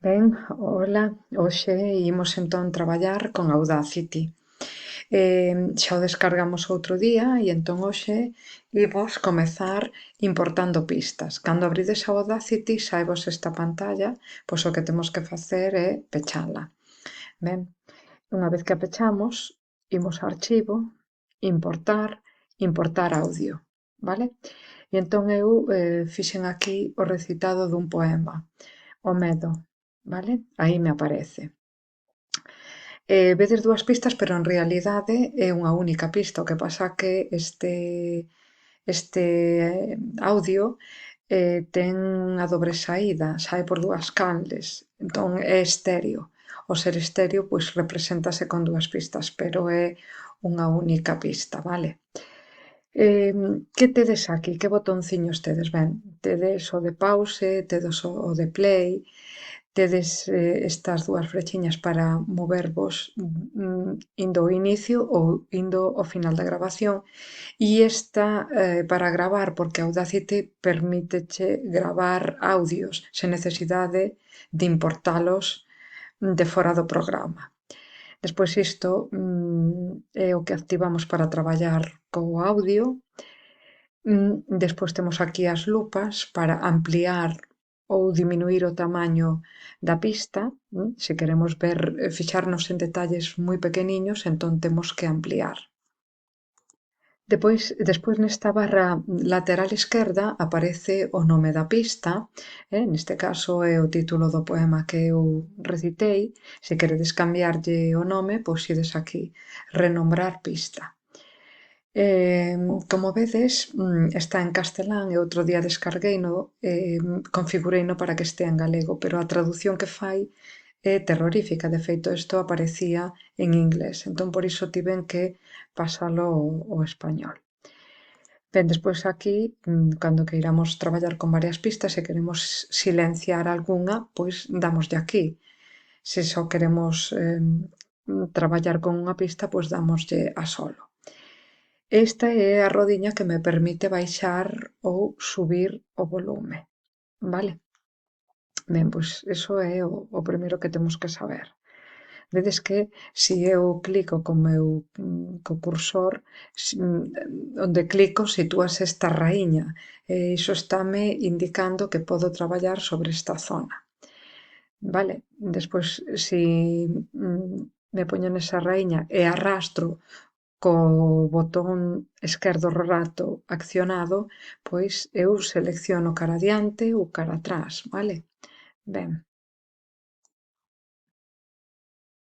Ben, hola, hoxe imos entón traballar con Audacity. Xa o descargamos outro día e entón hoxe imos comezar importando pistas. Cando abrides a Audacity saivos esta pantalla, pois o que temos que facer é pechala. Ben, unha vez que a pechamos, imos a archivo, importar audio, vale? E entón eu fixen aquí o recitado dun poema, O medo, vale? Aí me aparece. Vedes dúas pistas, pero en realidade é unha única pista. O que pasa que este audio ten unha dobre saída, sae por dúas canles, entón é estéreo. O ser estéreo, pois represéntase con dúas pistas, pero é unha única pista, vale? Que tedes aquí? Que botonciños tedes? Ben, tedes o de pause, tedes o de play, tedes estas dúas frechiñas para movervos indo ao inicio ou indo ao final da grabación e esta para gravar, porque Audacity permíteche gravar audios sen necesidade de importalos de fora do programa. Despois isto é o que activamos para traballar co audio. Despois temos aquí as lupas para ampliar ou diminuir o tamaño da pista. Se queremos ver, fixarnos en detalles moi pequeniños, entón temos que ampliar. Despois nesta barra lateral esquerda aparece o nome da pista, neste caso é o título do poema que eu recitei. Se queredes cambiarlle o nome, pois ides aquí, renombrar pista. Como vedes, está en castelán e outro día descargueino, configureino para que estea en galego, pero a traducción que fai é terrorífica. De feito, isto aparecía en inglés, entón por iso tiven que pasalo ao español. Ben, despois aquí, cando queiramos traballar con varias pistas e queremos silenciar algunha, pois damoslle aquí. Se só queremos traballar con unha pista, pois damoslle a solo. Esta é a rodiña que me permite baixar ou subir o volume, vale? Ben, pois iso é o primeiro que temos que saber. Vedes que se eu clico co cursor, onde clico sitúase esta raíña, e iso estáme indicando que podo traballar sobre esta zona, vale? Despois, se me poño nesa raíña e arrastro co botón esquerdo rato accionado, pois eu selecciono cara adiante ou cara atrás, vale? Ben,